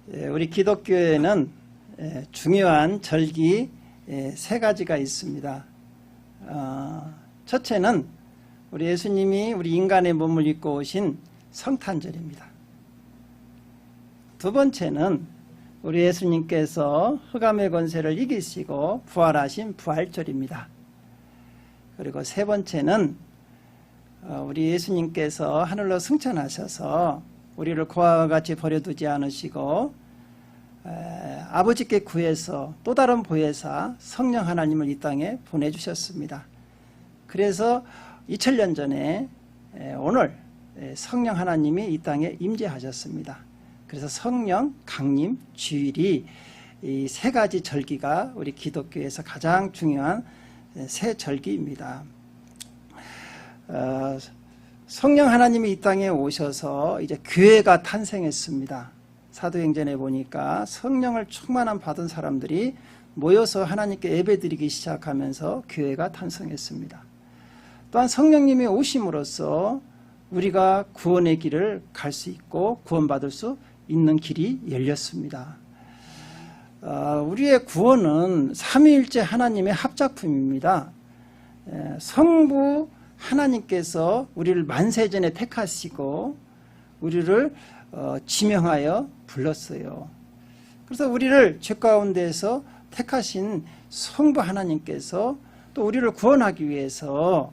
우리 기독교에는 중요한 절기 세 가지가 있습니다. 첫째는 우리 예수님이 우리 인간의 몸을 입고 오신 성탄절입니다. 두 번째는 우리 예수님께서 흑암의 권세를 이기시고 부활하신 부활절입니다. 그리고 세 번째는 우리 예수님께서 하늘로 승천하셔서 우리를 고아와 같이 버려두지 않으시고 아버지께 구해서 또 다른 보혜사 성령 하나님을 이 땅에 보내주셨습니다. 그래서 2000년 전에 오늘 성령 하나님이 이 땅에 임재하셨습니다. 그래서 성령, 강림, 주일이 이 세 가지 절기가 우리 기독교에서 가장 중요한 세 절기입니다. 성령 하나님이 이 땅에 오셔서 이제 교회가 탄생했습니다. 사도행전에 보니까 성령을 충만함 받은 사람들이 모여서 하나님께 예배드리기 시작하면서 교회가 탄생했습니다. 또한 성령님이 오심으로써 우리가 구원의 길을 갈 수 있고 구원받을 수 있는 길이 열렸습니다. 우리의 구원은 삼위일체 하나님의 합작품입니다. 성부 하나님께서 우리를 만세전에 택하시고 우리를 지명하여 불렀어요. 그래서 우리를 죄 가운데에서 택하신 성부 하나님께서 또 우리를 구원하기 위해서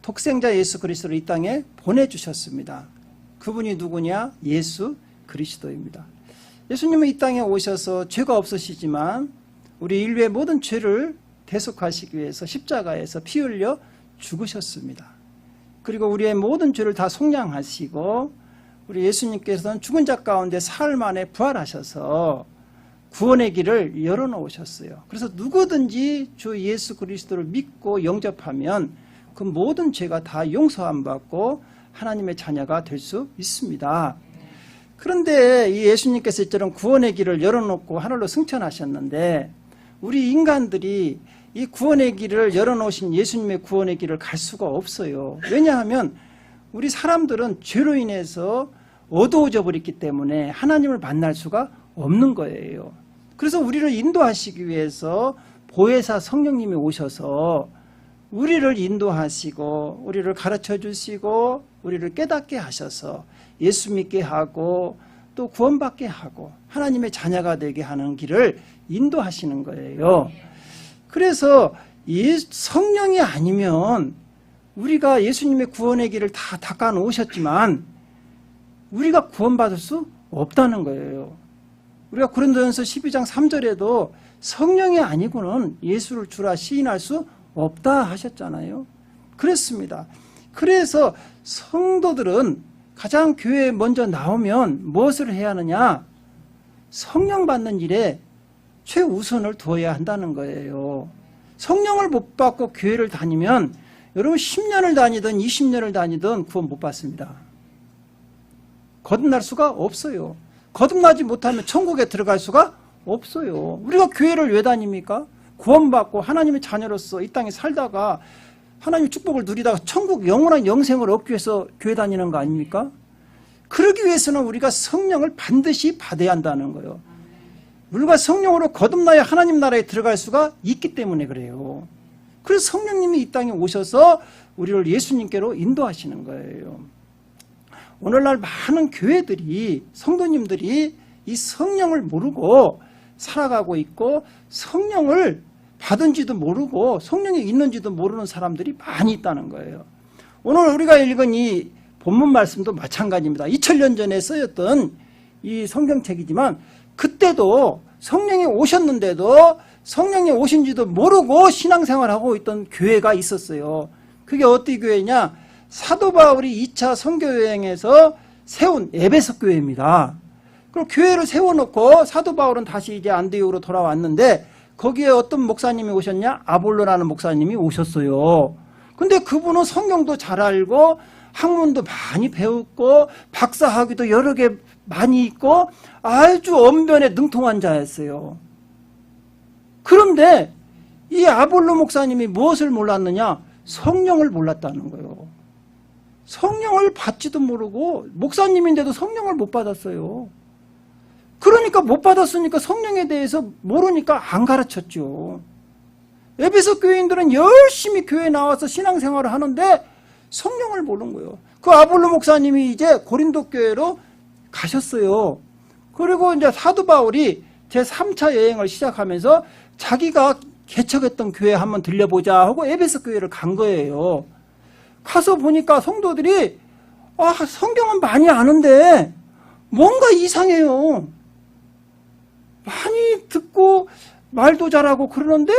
독생자 예수 그리스도를 이 땅에 보내주셨습니다. 그분이 누구냐? 예수 그리스도입니다. 예수님은 이 땅에 오셔서 죄가 없으시지만 우리 인류의 모든 죄를 대속하시기 위해서 십자가에서 피 흘려 죽으셨습니다. 그리고 우리의 모든 죄를 다 속량하시고 우리 예수님께서는 죽은 자 가운데 사흘 만에 부활하셔서 구원의 길을 열어놓으셨어요. 그래서 누구든지 주 예수 그리스도를 믿고 영접하면 그 모든 죄가 다 용서함 받고 하나님의 자녀가 될 수 있습니다. 그런데 이 예수님께서 이처럼 구원의 길을 열어놓고 하늘로 승천하셨는데 우리 인간들이 이 구원의 길을 열어놓으신 예수님의 구원의 길을 갈 수가 없어요. 왜냐하면 우리 사람들은 죄로 인해서 어두워져 버렸기 때문에 하나님을 만날 수가 없는 거예요. 그래서 우리를 인도하시기 위해서 보혜사 성령님이 오셔서 우리를 인도하시고 우리를 가르쳐 주시고 우리를 깨닫게 하셔서 예수 믿게 하고 또 구원받게 하고 하나님의 자녀가 되게 하는 길을 인도하시는 거예요. 그래서 성령이 아니면 우리가 예수님의 구원의 길을 다 닦아 놓으셨지만 우리가 구원받을 수 없다는 거예요. 우리가 고린도전서 12장 3절에도 성령이 아니고는 예수를 주라 시인할 수 없다 하셨잖아요. 그렇습니다. 그래서 성도들은 가장 교회에 먼저 나오면 무엇을 해야 하느냐? 성령 받는 일에 최우선을 두어야 한다는 거예요. 성령을 못 받고 교회를 다니면 여러분 10년을 다니든 20년을 다니든 구원 못 받습니다. 거듭날 수가 없어요. 거듭나지 못하면 천국에 들어갈 수가 없어요. 우리가 교회를 왜 다닙니까? 구원받고 하나님의 자녀로서 이 땅에 살다가 하나님의 축복을 누리다가 천국 영원한 영생을 얻기 위해서 교회 다니는 거 아닙니까? 그러기 위해서는 우리가 성령을 반드시 받아야 한다는 거예요. 우리가 성령으로 거듭나야 하나님 나라에 들어갈 수가 있기 때문에 그래요. 그래서 성령님이 이 땅에 오셔서 우리를 예수님께로 인도하시는 거예요. 오늘날 많은 교회들이 성도님들이 이 성령을 모르고 살아가고 있고 성령을 받은지도 모르고 성령이 있는지도 모르는 사람들이 많이 있다는 거예요. 오늘 우리가 읽은 이 본문 말씀도 마찬가지입니다. 2000년 전에 쓰였던 이 성경책이지만 그때도 성령이 오셨는데도 성령이 오신지도 모르고 신앙생활하고 있던 교회가 있었어요. 그게 어떤 교회냐? 사도 바울이 2차 선교여행에서 세운 에베소 교회입니다. 그럼 교회를 세워놓고 사도 바울은 다시 이제 안디옥으로 돌아왔는데 거기에 어떤 목사님이 오셨냐? 아볼로라는 목사님이 오셨어요. 근데 그분은 성경도 잘 알고 학문도 많이 배웠고 박사학위도 여러 개 많이 있고 아주 언변에 능통한 자였어요. 그런데 이 아볼로 목사님이 무엇을 몰랐느냐? 성령을 몰랐다는 거예요. 성령을 받지도 모르고 목사님인데도 성령을 못 받았어요. 그러니까 못 받았으니까 성령에 대해서 모르니까 안 가르쳤죠. 에베소 교인들은 열심히 교회에 나와서 신앙생활을 하는데 성령을 모르는 거예요. 그 아볼로 목사님이 이제 고린도 교회로 가셨어요. 그리고 이제 사도 바울이 제3차 여행을 시작하면서 자기가 개척했던 교회 한번 들려보자 하고 에베소 교회를 간 거예요. 가서 보니까 성도들이 성경은 많이 아는데 뭔가 이상해요. 많이 듣고 말도 잘하고 그러는데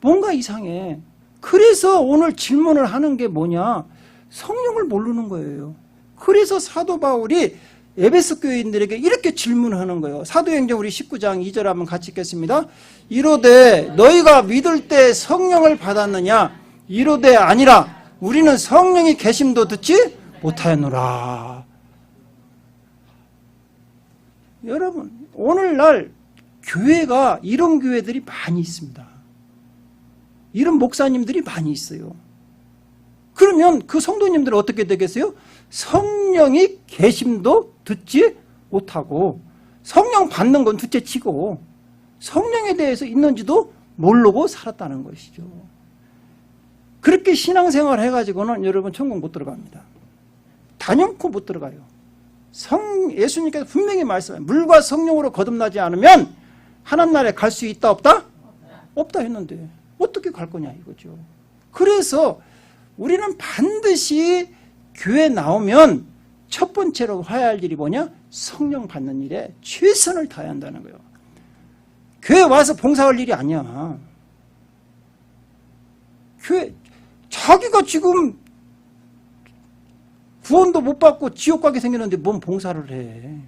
뭔가 이상해. 그래서 오늘 질문을 하는 게 뭐냐? 성령을 모르는 거예요. 그래서 사도 바울이 에베소 교인들에게 이렇게 질문하는 거예요. 사도행전 우리 19장 2절 한번 같이 읽겠습니다. 이르되 너희가 믿을 때 성령을 받았느냐? 이르되 아니라 우리는 성령이 계심도 듣지 못하였노라. 여러분, 오늘날 교회가 이런 교회들이 많이 있습니다. 이런 목사님들이 많이 있어요. 그러면 그 성도님들은 어떻게 되겠어요? 성령이 계심도 듣지 못하고 성령 받는 건 둘째치고 성령에 대해서 있는지도 모르고 살았다는 것이죠. 그렇게 신앙생활 해가지고는 여러분 천국 못 들어갑니다. 단연코 못 들어가요. 예수님께서 분명히 말씀해요. 물과 성령으로 거듭나지 않으면 하나님 나라에 갈 수 있다 없다? 없다 했는데 어떻게 갈 거냐 이거죠. 그래서 우리는 반드시 교회 나오면 첫 번째로 해야 할 일이 뭐냐? 성령 받는 일에 최선을 다해야 한다는 거예요. 교회 와서 봉사할 일이 아니야. 교회 자기가 지금 구원도 못 받고 지옥 가게 생겼는데 뭔 봉사를 해.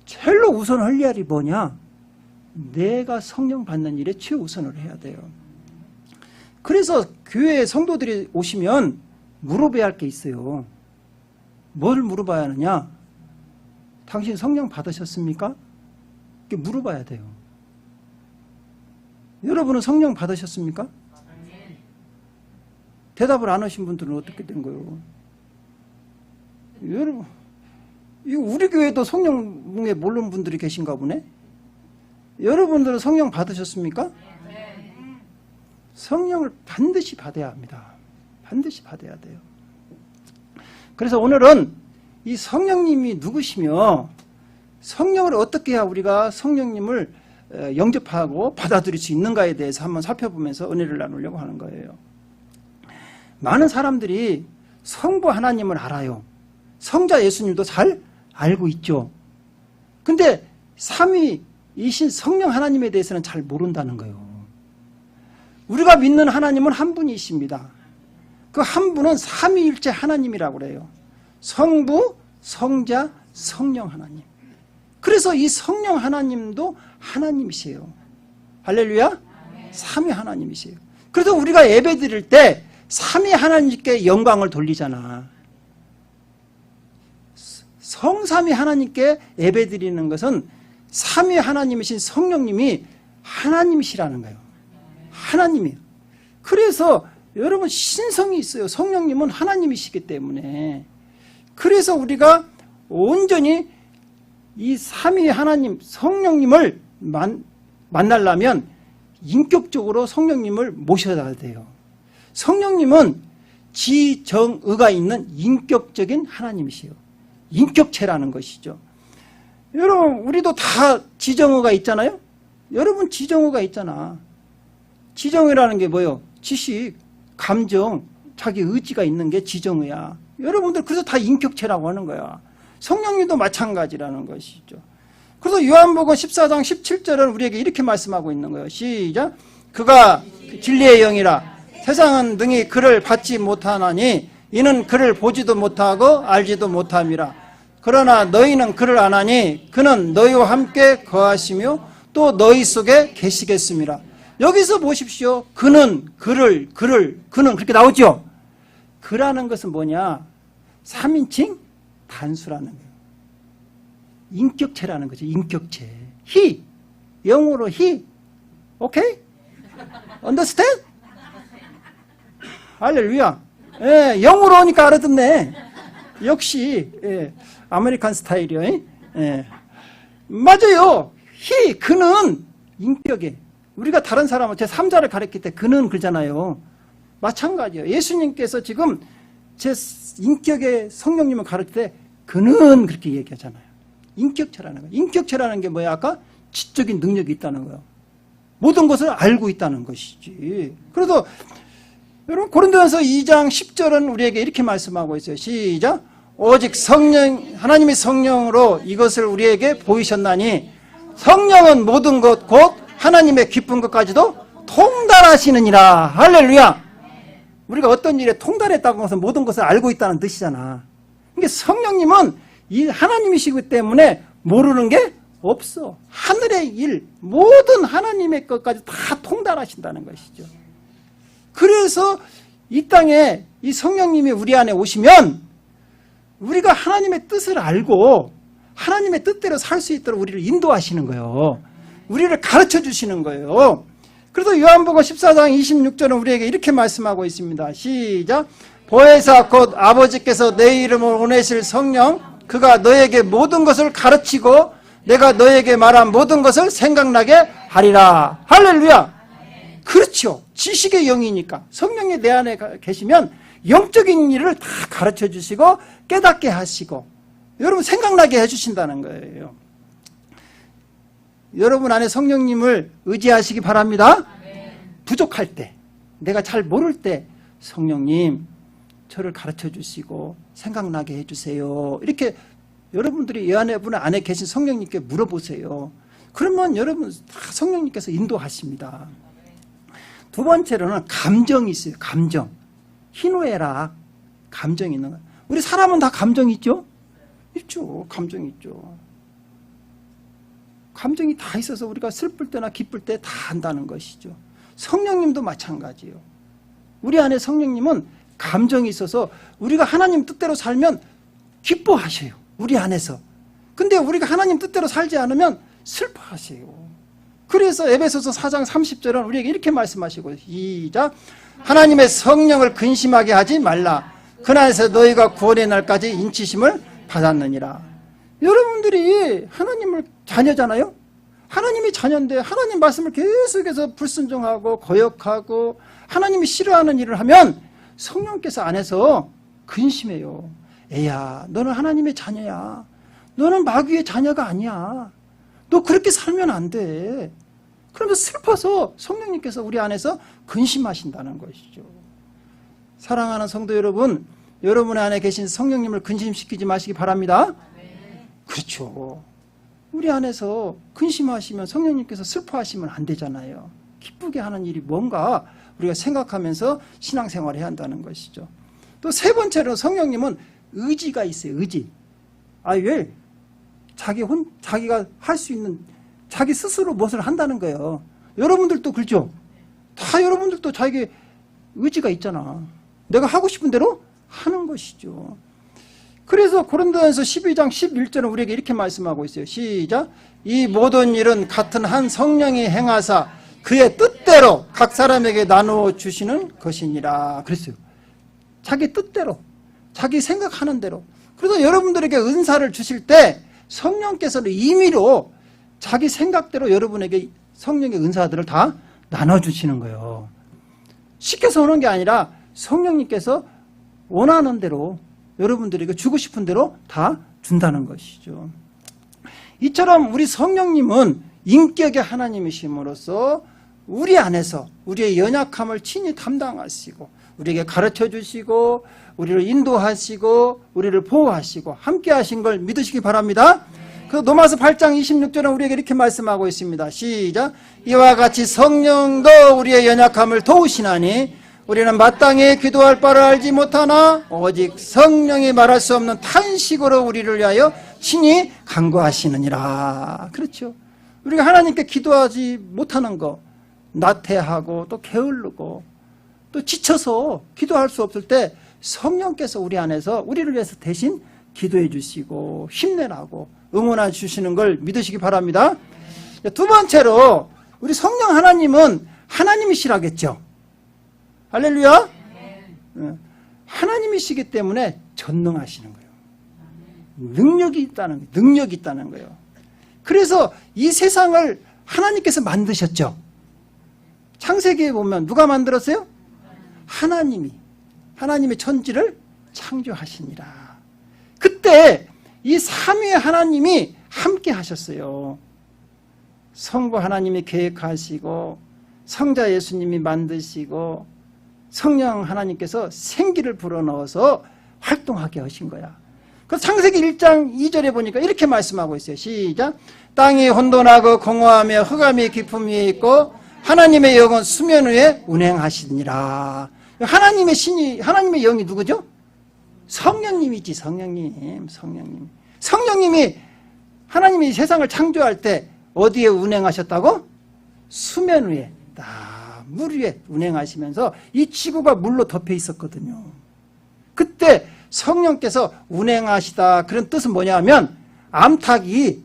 제일로 우선 할 일이 뭐냐? 내가 성령 받는 일에 최우선을 해야 돼요. 그래서 교회에 성도들이 오시면 물어봐야 할 게 있어요. 뭘 물어봐야 하느냐? 당신 성령 받으셨습니까? 이렇게 물어봐야 돼요. 여러분은 성령 받으셨습니까? 대답을 안 하신 분들은 어떻게 된 거예요? 여러분, 이거 우리 교회도 성령에 모르는 분들이 계신가 보네? 여러분들은 성령 받으셨습니까? 성령을 반드시 받아야 합니다. 반드시 받아야 돼요. 그래서 오늘은 이 성령님이 누구시며 성령을 어떻게 해야 우리가 성령님을 영접하고 받아들일 수 있는가에 대해서 한번 살펴보면서 은혜를 나누려고 하는 거예요. 많은 사람들이 성부 하나님을 알아요. 성자 예수님도 잘 알고 있죠. 근데 삼위이신 성령 하나님에 대해서는 잘 모른다는 거예요. 우리가 믿는 하나님은 한 분이십니다. 그 한 분은 삼위일체 하나님이라고 그래요. 성부, 성자, 성령 하나님. 그래서 이 성령 하나님도 하나님이세요. 할렐루야? 삼위 하나님이세요. 그래서 우리가 예배 드릴 때 삼위 하나님께 영광을 돌리잖아. 성삼위 하나님께 예배 드리는 것은 삼위 하나님이신 성령님이 하나님이시라는 거예요. 하나님이에요. 그래서 여러분 신성이 있어요. 성령님은 하나님이시기 때문에. 그래서 우리가 온전히 이 삼위 하나님 성령님을 만나려면 인격적으로 성령님을 모셔야 돼요. 성령님은 지정의가 있는 인격적인 하나님이시요. 인격체라는 것이죠. 여러분 우리도 다 지정의가 있잖아요. 여러분 지정의가 있잖아. 지정의라는 게 뭐예요? 지식, 감정, 자기 의지가 있는 게 지정의야. 여러분들 그래서 다 인격체라고 하는 거야. 성령님도 마찬가지라는 것이죠. 그래서 요한복음 14장 17절은 우리에게 이렇게 말씀하고 있는 거예요. 시작. 그가 진리의 영이라 세상은 능히 그를 받지 못하나니 이는 그를 보지도 못하고 알지도 못함이라. 그러나 너희는 그를 아나니 그는 너희와 함께 거하시며 또 너희 속에 계시겠습니다. 여기서 보십시오. 그는, 그는 그렇게 나오죠. 그라는 것은 뭐냐? 3인칭 단수라는 거예요. 인격체라는 거죠. 인격체. he, 영어로 he. 오케이? understand? 할렐루야. 예, 영어로 오니까 알아듣네. 역시 아메리칸 스타일이요. 맞아요. 그는 인격에 우리가 다른 사람한테 삼자를 가르칠 때 그는 그러잖아요. 마찬가지예요. 예수님께서 지금 제 인격의 성령님을 가르칠 때 그는 그렇게 얘기하잖아요. 인격체라는 거예요. 인격체라는 게 뭐야? 아까 지적인 능력이 있다는 거예요. 모든 것을 알고 있다는 것이지. 그래서 여러분 고린도전서 2장 10절은 우리에게 이렇게 말씀하고 있어요. 시작. 오직 성령 하나님의 성령으로 이것을 우리에게 보이셨나니 성령은 모든 것 곧 하나님의 기쁜 것까지도 통달하시느니라. 할렐루야. 우리가 어떤 일에 통달했다고 해서 모든 것을 알고 있다는 뜻이잖아. 그러니까 성령님은 이 하나님이시기 때문에 모르는 게 없어. 하늘의 일, 모든 하나님의 것까지 다 통달하신다는 것이죠. 그래서 이 땅에 이 성령님이 우리 안에 오시면 우리가 하나님의 뜻을 알고 하나님의 뜻대로 살 수 있도록 우리를 인도하시는 거예요. 우리를 가르쳐 주시는 거예요. 그래서 요한복음 14장 26절은 우리에게 이렇게 말씀하고 있습니다. 시작. 보혜사 곧 아버지께서 내 이름을 보내실 성령 그가 너에게 모든 것을 가르치고 내가 너에게 말한 모든 것을 생각나게 하리라. 할렐루야. 그렇죠. 지식의 영이니까 성령이 내 안에 계시면 영적인 일을 다 가르쳐 주시고 깨닫게 하시고 여러분 생각나게 해주신다는 거예요. 여러분 안에 성령님을 의지하시기 바랍니다. 부족할 때, 내가 잘 모를 때 성령님 저를 가르쳐 주시고 생각나게 해주세요. 이렇게 여러분들이 여러분 안에 계신 성령님께 물어보세요. 그러면 여러분 다 성령님께서 인도하십니다. 두 번째로는 감정이 있어요. 감정. 희노애락 감정이 있는 거예요. 우리 사람은 다 감정이 있죠? 있죠. 감정이 있죠. 감정이 다 있어서 우리가 슬플 때나 기쁠 때 다 안다는 것이죠. 성령님도 마찬가지예요. 우리 안에 성령님은 감정이 있어서 우리가 하나님 뜻대로 살면 기뻐하셔요. 우리 안에서. 근데 우리가 하나님 뜻대로 살지 않으면 슬퍼하세요. 그래서 에베소서 4장 30절은 우리에게 이렇게 말씀하시고 시작. 하나님의 성령을 근심하게 하지 말라. 그날에서 너희가 구원의 날까지 인치심을 받았느니라. 여러분들이 하나님을 자녀잖아요. 하나님이 자녀인데 하나님 말씀을 계속해서 불순종하고 거역하고 하나님이 싫어하는 일을 하면 성령께서 안에서 근심해요. 애야, 너는 하나님의 자녀야. 너는 마귀의 자녀가 아니야. 너 그렇게 살면 안 돼. 그러면서 슬퍼서 성령님께서 우리 안에서 근심하신다는 것이죠. 사랑하는 성도 여러분, 여러분 안에 계신 성령님을 근심시키지 마시기 바랍니다. 그렇죠. 우리 안에서 근심하시면 성령님께서 슬퍼하시면 안 되잖아요. 기쁘게 하는 일이 뭔가 우리가 생각하면서 신앙생활을 해야 한다는 것이죠. 또 세 번째로 성령님은 의지가 있어요. 의지. 왜? 자기가 할 수 있는 자기 스스로 무엇을 한다는 거예요. 여러분들도 그렇죠? 다 여러분들도 자기 의지가 있잖아. 내가 하고 싶은 대로 하는 것이죠. 그래서 고린도전서 12장 11절은 우리에게 이렇게 말씀하고 있어요. 시작. 이 모든 일은 같은 한 성령이 행하사 그의 뜻대로 각 사람에게 나누어 주시는 것이니라. 그랬어요. 자기 뜻대로, 자기 생각하는 대로. 그래서 여러분들에게 은사를 주실 때 성령께서는 임의로 자기 생각대로 여러분에게 성령의 은사들을 다 나눠주시는 거예요. 시켜서 오는 게 아니라 성령님께서 원하는 대로 여러분들에게 주고 싶은 대로 다 준다는 것이죠. 이처럼 우리 성령님은 인격의 하나님이심으로써 우리 안에서 우리의 연약함을 친히 담당하시고 우리에게 가르쳐 주시고 우리를 인도하시고 우리를 보호하시고 함께 하신 걸 믿으시기 바랍니다. 그 로마서 8장 26절은 우리에게 이렇게 말씀하고 있습니다. 시작. 이와 같이 성령도 우리의 연약함을 도우시나니 우리는 마땅히 기도할 바를 알지 못하나 오직 성령이 말할 수 없는 탄식으로 우리를 위하여 친히 간구하시느니라. 그렇죠. 우리가 하나님께 기도하지 못하는 거, 나태하고 또 게으르고 또 지쳐서 기도할 수 없을 때 성령께서 우리 안에서 우리를 위해서 대신 기도해 주시고 힘내라고 응원해 주시는 걸 믿으시기 바랍니다. 두 번째로 우리 성령 하나님은 하나님이시라겠죠. 할렐루야. 하나님이시기 때문에 전능하시는 거예요. 능력이 있다는 거예요. 능력이 있다는 거예요. 그래서 이 세상을 하나님께서 만드셨죠. 창세기에 보면 누가 만들었어요? 하나님이 천지를 창조하시니라. 그때 이 삼위의 하나님이 함께 하셨어요. 성부 하나님이 계획하시고 성자 예수님이 만드시고 성령 하나님께서 생기를 불어넣어서 활동하게 하신 거야. 그래서 창세기 1장 2절에 보니까 이렇게 말씀하고 있어요. 시작. 땅이 혼돈하고 공허하며 흑암이 깊음 위에 있고 하나님의 영은 수면 위에 운행하시니라. 하나님의 영이 누구죠? 성령님이지. 성령님이 하나님이 세상을 창조할 때 어디에 운행하셨다고? 수면 위에, 물 위에 운행하시면서 이 지구가 물로 덮여 있었거든요. 그때 성령께서 운행하시다. 그런 뜻은 뭐냐면 암탉이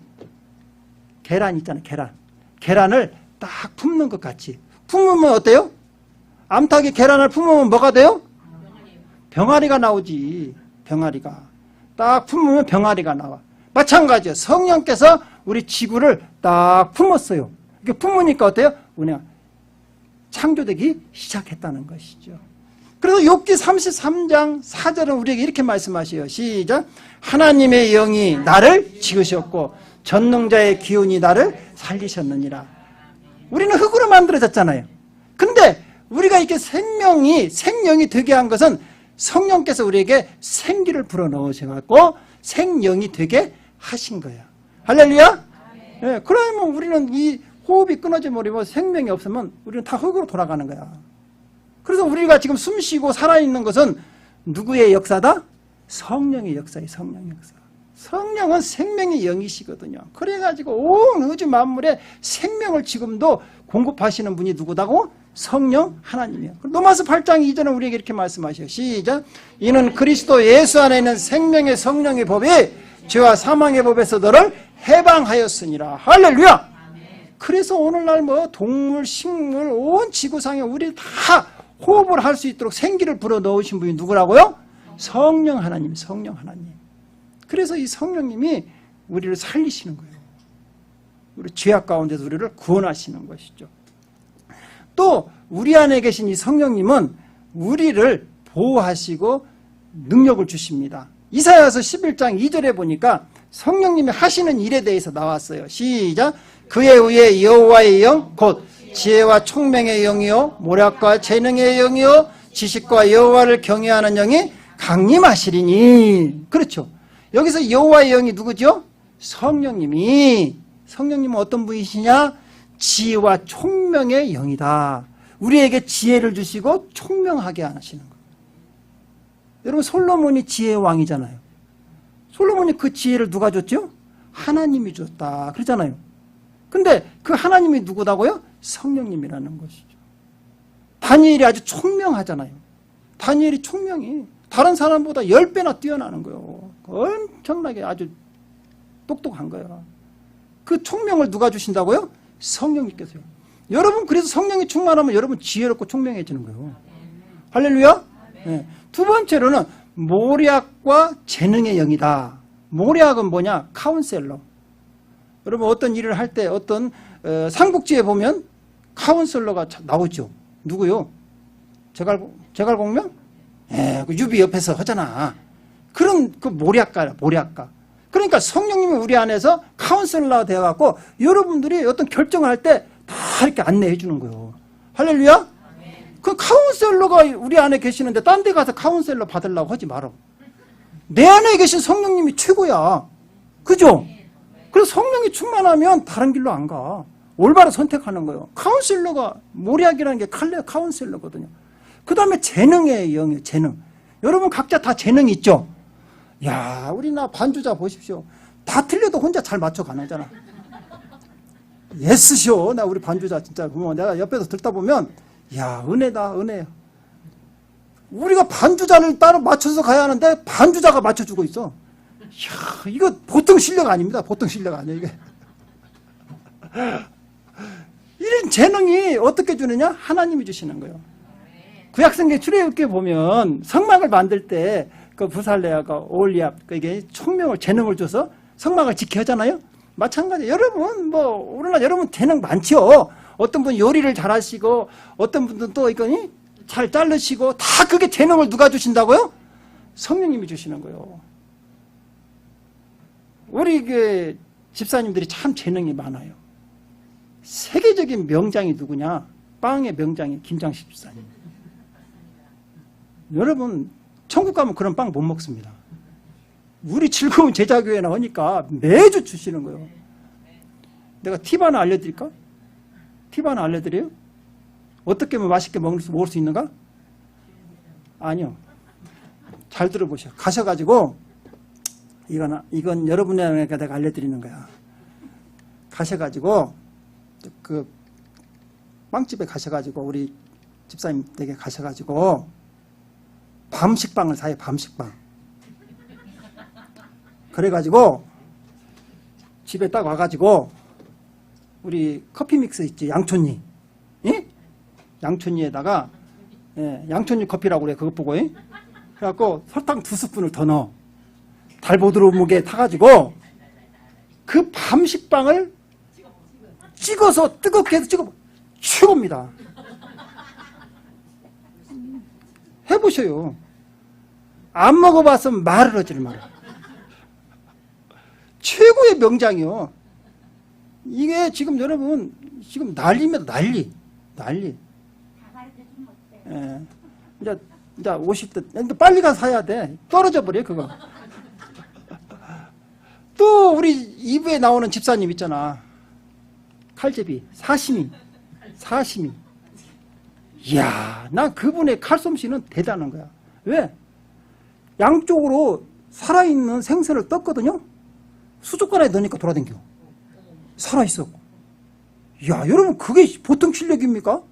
계란 있잖아요. 계란을 딱 품는 것 같이. 품으면 어때요? 암탉이 계란을 품으면 뭐가 돼요? 병아리가 나오지. 병아리가. 딱 품으면 병아리가 나와. 마찬가지예요. 성령께서 우리 지구를 딱 품었어요. 이렇게 품으니까 어때요? 운행. 창조되기 시작했다는 것이죠. 그래서 욥기 33장 4절은 우리에게 이렇게 말씀하셔요. 시작. 하나님의 영이 나를 지으셨고 전능자의 기운이 나를 살리셨느니라. 우리는 흙으로 만들어졌잖아요. 근데 우리가 이렇게 생명이 되게 한 것은 성령께서 우리에게 생기를 불어넣으셔갖고 생명이 되게 하신 거야. 할렐루야? 네, 그러면 우리는 이 호흡이 끊어져 버리고 생명이 없으면 우리는 다 흙으로 돌아가는 거야. 그래서 우리가 지금 숨 쉬고 살아있는 것은 누구의 역사다? 성령의 역사예요. 성령의 역사. 성령은 생명의 영이시거든요. 그래가지고 온 우주 만물에 생명을 지금도 공급하시는 분이 누구다고? 성령 하나님이에요. 로마서 8장 2절은 우리에게 이렇게 말씀하셔요. 시작. 이는 그리스도 예수 안에 있는 생명의 성령의 법이 죄와 사망의 법에서 너를 해방하였으니라. 할렐루야. 그래서 오늘날 동물, 식물, 온 지구상에 우리 다 호흡을 할 수 있도록 생기를 불어넣으신 분이 누구라고요? 성령 하나님. 그래서 이 성령님이 우리를 살리시는 거예요. 우리 죄악 가운데서 우리를 구원하시는 것이죠. 또 우리 안에 계신 이 성령님은 우리를 보호하시고 능력을 주십니다. 이사야서 11장 2절에 보니까 성령님이 하시는 일에 대해서 나왔어요. 시작. 그의 위에 여호와의 영 곧 지혜와 총명의 영이요 모략과 재능의 영이요 지식과 여호와를 경외하는 영이 강림하시리니. 그렇죠. 여기서 여호와의 영이 누구죠? 성령님은 어떤 분이시냐? 지혜와 총명의 영이다. 우리에게 지혜를 주시고 총명하게 하시는 거예요. 여러분, 솔로몬이 지혜의 왕이잖아요. 솔로몬이 그 지혜를 누가 줬죠? 하나님이 줬다 그러잖아요. 근데 그 하나님이 누구다고요? 성령님이라는 것이죠. 다니엘이 아주 총명하잖아요. 다니엘이 총명이 다른 사람보다 10배나 뛰어나는 거예요. 엄청나게 아주 똑똑한 거예요. 그 총명을 누가 주신다고요? 성령님께서요. 여러분, 그래서 성령이 충만하면 여러분 지혜롭고 총명해지는 거예요. 할렐루야. 네. 두 번째로는 모략과 재능의 영이다. 모략은 뭐냐? 카운셀러. 여러분, 어떤 일을 할 때 어떤 삼국지에 보면 카운셀러가 나오죠. 누구요? 제갈공명? 예, 그 유비 옆에서 하잖아. 그런 그 모략가야, 모략가. 그러니까 성령님이 우리 안에서 카운셀러가 되어갖고 여러분들이 어떤 결정을 할 때 다 이렇게 안내해 주는 거예요. 할렐루야? 그 카운셀러가 우리 안에 계시는데 딴 데 가서 카운셀러 받으려고 하지 마라. 내 안에 계신 성령님이 최고야. 그죠? 그래서 성령이 충만하면 다른 길로 안 가. 올바로 선택하는 거예요. 카운셀러가, 모략이라는 게 카운셀러거든요. 그 다음에 재능의 영이에요. 재능. 여러분 각자 다 재능이 있죠? 야, 우리 나 반주자 보십시오. 다 틀려도 혼자 잘 맞춰가잖아. 예스쇼. 나 우리 반주자 진짜 보면 내가 옆에서 듣다 보면 야, 은혜다, 은혜. 우리가 반주자를 따로 맞춰서 가야 하는데 반주자가 맞춰주고 있어. 이야, 이거 보통 실력 아닙니다. 보통 실력 아니에요, 이게. 이런 재능이 어떻게 주느냐? 하나님이 주시는 거예요. 구약성경 출애굽기에 보면 성막을 만들 때 그 부살레아가 올리압, 이게 총명을, 재능을 줘서 성막을 지켜 하잖아요. 마찬가지. 여러분, 오늘날 여러분 재능 많죠. 어떤 분 요리를 잘 하시고, 어떤 분들은 또 이거니 잘 자르시고, 다 그게 재능을 누가 주신다고요? 성령님이 주시는 거예요. 우리 그 집사님들이 참 재능이 많아요. 세계적인 명장이 누구냐? 빵의 명장이 김장식 집사님. 여러분, 천국 가면 그런 빵 못 먹습니다. 우리 즐거운 제자교회 나오니까 매주 주시는 거예요. 내가 팁 하나 알려드릴까? 팁 하나 알려드려요? 어떻게 하면 맛있게 먹을 수 있는가? 아니요. 잘 들어보셔. 가셔가지고, 이건 여러분에게 내가 알려드리는 거야. 가셔가지고, 그, 빵집에 가셔가지고, 우리 집사님 댁에 가셔가지고, 밤식빵을 사요, 밤식빵. 그래가지고, 집에 딱 와가지고, 우리 커피 믹스 있지, 양촌리. 예? 양촌리에다가, 예, 양촌리 커피라고 그래, 그것 보고, 예? 그래갖고, 설탕 2스푼을 더 넣어. 달보드로 무게 타가지고, 그 밤식빵을 찍어서, 뜨겁게 해서 찍어, 최고입니다. 해보셔요. 안 먹어봤으면 말을 하지를 마라. 최고의 명장이요. 이게 지금 여러분, 지금 난리입니다. 난리. 예. 이제 50대, 빨리 가서 사야 돼. 떨어져 버려, 그거. 또, 우리 2부에 나오는 집사님 있잖아. 칼제비, 사시미. 이야, 난 그분의 칼솜씨는 대단한 거야. 왜? 양쪽으로 살아있는 생선을 떴거든요? 수족관에 넣으니까 돌아다녀. 살아있어. 이야, 여러분, 그게 보통 실력입니까?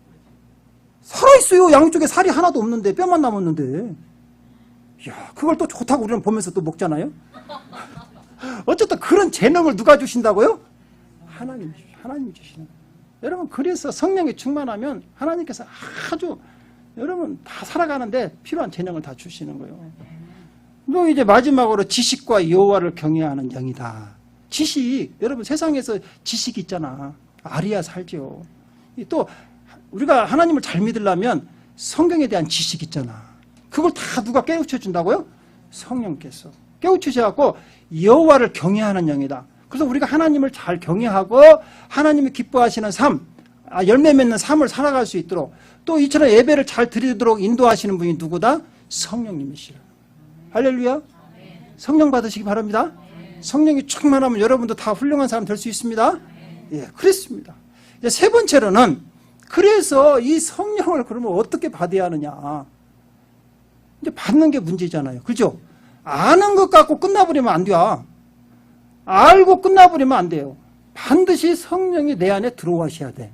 살아있어요. 양쪽에 살이 하나도 없는데, 뼈만 남았는데. 이야, 그걸 또 좋다고 우리는 보면서 또 먹잖아요? 어쨌든 그런 재능을 누가 주신다고요? 하나님 주시는 거예요. 여러분, 그래서 성령이 충만하면 하나님께서 아주 여러분 다 살아가는데 필요한 재능을 다 주시는 거예요. 또 이제 마지막으로 지식과 여호와를 경외하는 영이다. 지식, 여러분 세상에서 지식이 있잖아. 아리아 살죠. 또 우리가 하나님을 잘 믿으려면 성경에 대한 지식이 있잖아. 그걸 다 누가 깨우쳐 준다고요? 성령께서 깨우치셔갖고 여호와를 경외하는 영이다. 그래서 우리가 하나님을 잘 경외하고 하나님이 기뻐하시는 삶, 열매 맺는 삶을 살아갈 수 있도록 또 이처럼 예배를 잘 드리도록 인도하시는 분이 누구다? 성령님이시라. 할렐루야. 성령 받으시기 바랍니다. 성령이 충만하면 여러분도 다 훌륭한 사람 될 수 있습니다. 예, 그렇습니다. 이제 세 번째로는 그래서 이 성령을 그러면 어떻게 받아야 하느냐. 이제 받는 게 문제잖아요. 그죠? 아는 것 갖고 끝나버리면 안 돼요. 알고 끝나버리면 안 돼요. 반드시 성령이 내 안에 들어와셔야 돼.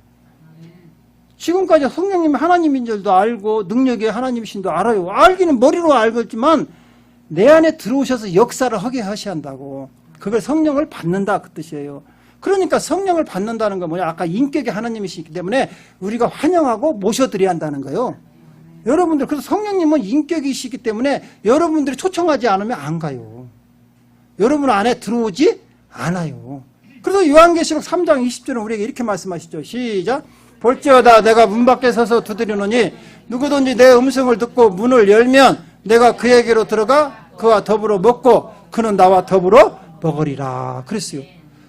지금까지 성령님이 하나님인 줄도 알고 능력이 하나님이신 줄 알아요. 알기는 머리로 알겠지만 내 안에 들어오셔서 역사를 하게 하셔야 한다고. 그걸 성령을 받는다 그 뜻이에요. 그러니까 성령을 받는다는 건 뭐냐? 아까 인격이 하나님이시기 때문에 우리가 환영하고 모셔드려야 한다는 거예요. 여러분들, 그래서 성령님은 인격이시기 때문에 여러분들이 초청하지 않으면 안 가요. 여러분 안에 들어오지 않아요. 그래서 요한계시록 3장 20절은 우리에게 이렇게 말씀하시죠. 시작. 볼지어다 내가 문 밖에 서서 두드리노니 누구든지 내 음성을 듣고 문을 열면 내가 그에게로 들어가 그와 더불어 먹고 그는 나와 더불어 먹으리라. 그랬어요.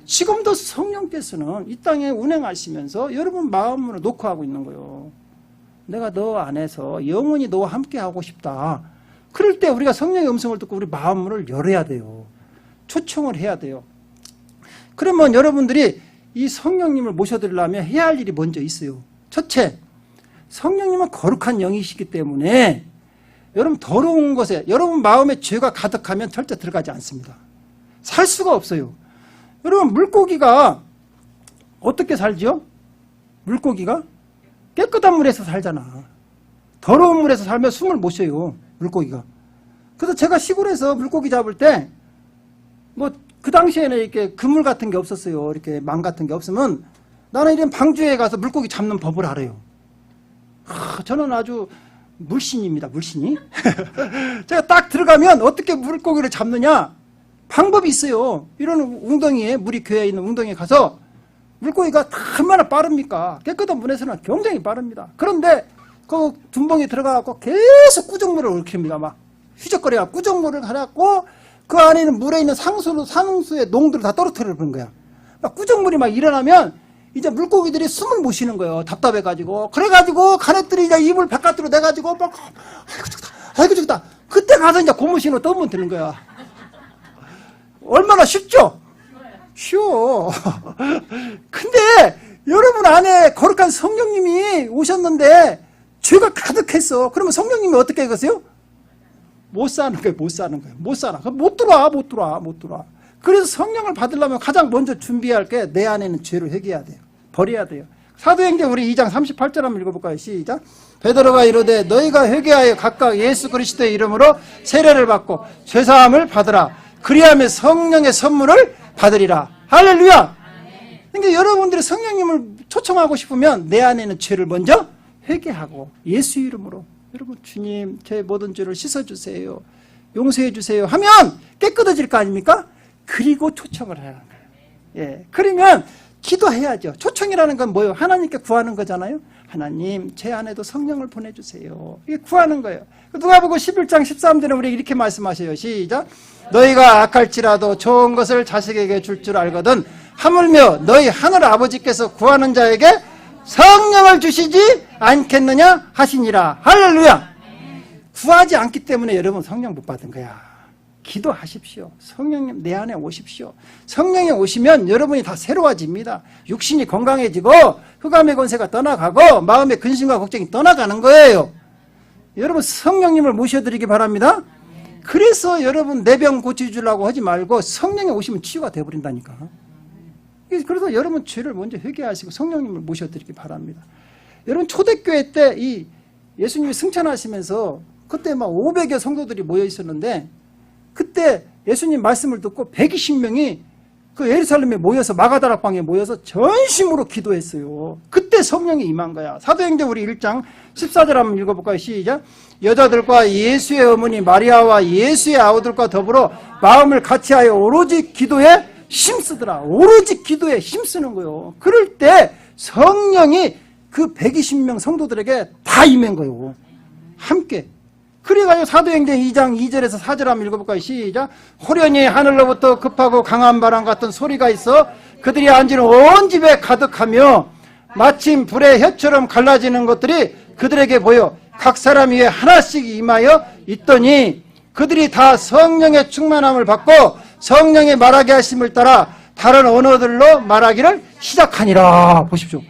지금도 성령께서는 이 땅에 운행하시면서 여러분 마음을 놓고 하고 있는 거예요. 내가 너 안에서 영원히 너와 함께 하고 싶다. 그럴 때 우리가 성령의 음성을 듣고 우리 마음을 열어야 돼요. 초청을 해야 돼요. 그러면 여러분들이 이 성령님을 모셔드리려면 해야 할 일이 먼저 있어요. 첫째, 성령님은 거룩한 영이시기 때문에 여러분 더러운 것에 여러분 마음에 죄가 가득하면 절대 들어가지 않습니다. 살 수가 없어요. 여러분 물고기가 어떻게 살죠? 물고기가 깨끗한 물에서 살잖아. 더러운 물에서 살면 숨을 못 쉬어요. 물고기가. 그래서 제가 시골에서 물고기 잡을 때 그 당시에는 이렇게 그물 같은 게 없었어요. 이렇게 망 같은 게 없으면 나는 이런 방주에 가서 물고기 잡는 법을 알아요. 저는 아주 물신입니다. 물신이. 제가 딱 들어가면 어떻게 물고기를 잡느냐 방법이 있어요. 이런 웅덩이에 물이 교회에 있는 웅덩이에 가서 물고기가 얼마나 빠릅니까? 깨끗한 물에서는 굉장히 빠릅니다. 그런데 그 둔벙이 들어가고 계속 꾸정물을 얽힙니다. 막 휘적거려가 꾸정물을 가갖고 그 안에 있는 물에 있는 상수의 농들을 다 떨어뜨려 버린 거야. 꾸정물이 막 일어나면 이제 물고기들이 숨을 못 쉬는 거예요. 답답해가지고. 그래가지고 가래들이 이제 입을 바깥으로 내가지고 막 아이고 죽다, 아이고 죽다. 그때 가서 이제 고무신으로 떠면 되는 거야. 얼마나 쉽죠? 쉬워. 근데 여러분 안에 거룩한 성령님이 오셨는데 죄가 가득했어. 그러면 성령님이 어떻게 해가세요? 못 사는 거예요. 못 사는 거예요. 못 살아. 못 들어와. 그래서 성령을 받으려면 가장 먼저 준비할 게 내 안에 있는 죄를 회개해야 돼요. 버려야 돼요. 사도행전 우리 2장 38절 한번 읽어볼까요? 시작. 베드로가 이르되 너희가 회개하여 각각 예수 그리스도의 이름으로 세례를 받고 죄사함을 받으라. 그리하면 성령의 선물을 받으리라. 할렐루야. 그러니까 여러분들이 성령님을 초청하고 싶으면 내 안에 있는 죄를 먼저 회개하고 예수 이름으로 여러분 주님 제 모든 죄를 씻어주세요. 용서해 주세요 하면 깨끗해질 거 아닙니까? 그리고 초청을 하는 거예요. 예, 그러면 기도해야죠. 초청이라는 건 뭐예요? 하나님께 구하는 거잖아요. 하나님 제 안에도 성령을 보내주세요. 이게 구하는 거예요. 누가복음 11장 13절에 우리 이렇게 말씀하셔요. 시작. 너희가 악할지라도 좋은 것을 자식에게 줄 줄 알거든 하물며 너희 하늘 아버지께서 구하는 자에게 성령을 주시지 않겠느냐 하시니라. 할렐루야. 구하지 않기 때문에 여러분 성령 못 받은 거야. 기도하십시오. 성령님 내 안에 오십시오. 성령이 오시면 여러분이 다 새로워집니다. 육신이 건강해지고 흑암의 권세가 떠나가고 마음의 근심과 걱정이 떠나가는 거예요. 여러분 성령님을 모셔드리기 바랍니다. 그래서 여러분 내 병 고쳐주려고 하지 말고 성령이 오시면 치유가 되어버린다니까. 그래서 여러분 죄를 먼저 회개하시고 성령님을 모셔드리기 바랍니다. 여러분 초대교회 때 이 예수님이 승천하시면서 그때 막 500여 성도들이 모여 있었는데 그때 예수님 말씀을 듣고 120명이 그 예루살렘에 모여서 마가다락방에 모여서 전심으로 기도했어요. 그때 성령이 임한 거야. 사도행전 우리 1장 14절 한번 읽어볼까요? 시작. 여자들과 예수의 어머니 마리아와 예수의 아우들과 더불어 마음을 같이하여 오로지 기도에 힘쓰더라. 오로지 기도에 힘쓰는 거예요. 그럴 때 성령이 그 120명 성도들에게 다 임한 거예요. 함께. 그래가지고 사도행전 2장 2절에서 4절 한번 읽어볼까요? 시작. 호련히 하늘로부터 급하고 강한 바람 같은 소리가 있어 그들이 앉은 온 집에 가득하며 마침 불의 혀처럼 갈라지는 것들이 그들에게 보여 각 사람 위에 하나씩 임하여 있더니 그들이 다 성령의 충만함을 받고 성령의 말하게 하심을 따라 다른 언어들로 말하기를 시작하니라. 보십시오.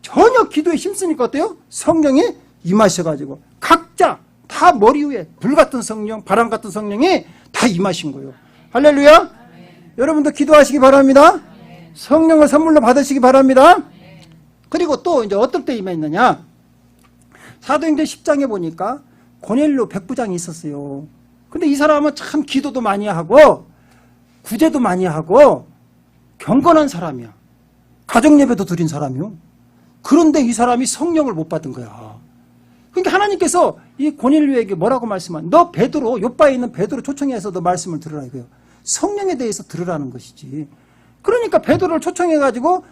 전혀 기도에 힘쓰니까 어때요? 성령이 임하셔가지고 각자 다 머리 위에 불같은 성령, 바람 같은 성령이 다 임하신 거예요. 할렐루야. 네. 여러분도 기도하시기 바랍니다. 네. 성령을 선물로 받으시기 바랍니다. 네. 그리고 또 이제 어떨 때 임했느냐? 사도행전 10장에 보니까 고넬료 백부장이 있었어요. 근데 이 사람은 참 기도도 많이 하고 구제도 많이 하고 경건한 사람이야. 가정예배도 드린 사람이요. 그런데 이 사람이 성령을 못 받은 거야. 그러니까 하나님께서 이 고넬료에게 뭐라고 말씀한? 너 베드로, 요바에 있는 베드로 초청해서 너 말씀을 들으라 이거예요. 성령에 대해서 들으라는 것이지. 그러니까 베드로를 초청해가지고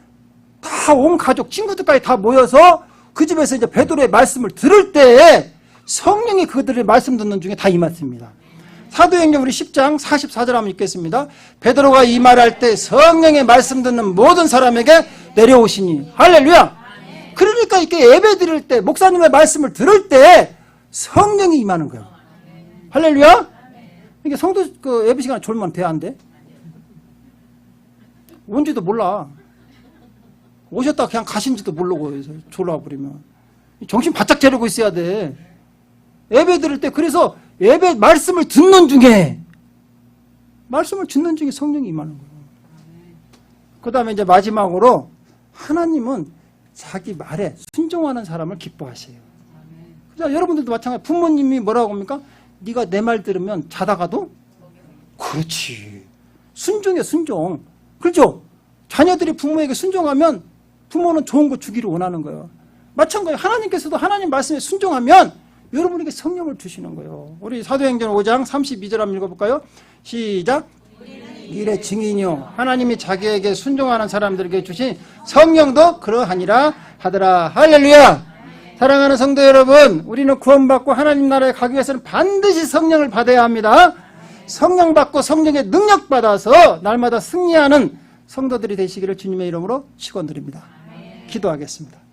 다 온 가족, 친구들까지 다 모여서 그 집에서 이제 베드로의 말씀을 들을 때에 성령이 그들의 말씀 듣는 중에 다 임했습니다. 사도행전 우리 10장 44절 한번 읽겠습니다. 베드로가 이 말할 때 성령의 말씀 듣는 모든 사람에게 내려오시니. 할렐루야. 그러니까 이렇게 예배 드릴 때 목사님의 말씀을 들을 때 성령이 임하는 거예요. 할렐루야. 이게 성도 그 예배 시간 졸면 돼 안 돼? 뭔지도 몰라. 오셨다 그냥 가신지도 모르고 졸아버리면 정신 바짝 차리고 있어야 돼. 예배 드릴 때 그래서 예배 말씀을 듣는 중에 성령이 임하는 거예요. 그 다음에 이제 마지막으로 하나님은 자기 말에 순종하는 사람을 기뻐하세요. 그래서 여러분들도 마찬가지. 부모님이 뭐라고 합니까? 네가 내 말 들으면 자다가도? 그렇지. 순종해 순종. 그렇죠? 자녀들이 부모에게 순종하면 부모는 좋은 거 주기를 원하는 거예요. 마찬가지로 하나님께서도 하나님 말씀에 순종하면 여러분에게 성령을 주시는 거예요. 우리 사도행전 5장 32절 한번 읽어볼까요? 시작. 일의 증인이요 하나님이 자기에게 순종하는 사람들에게 주신 성령도 그러하니라 하더라. 할렐루야. 사랑하는 성도 여러분, 우리는 구원받고 하나님 나라에 가기 위해서는 반드시 성령을 받아야 합니다. 성령 받고 성령의 능력 받아서 날마다 승리하는 성도들이 되시기를 주님의 이름으로 축원드립니다. 기도하겠습니다.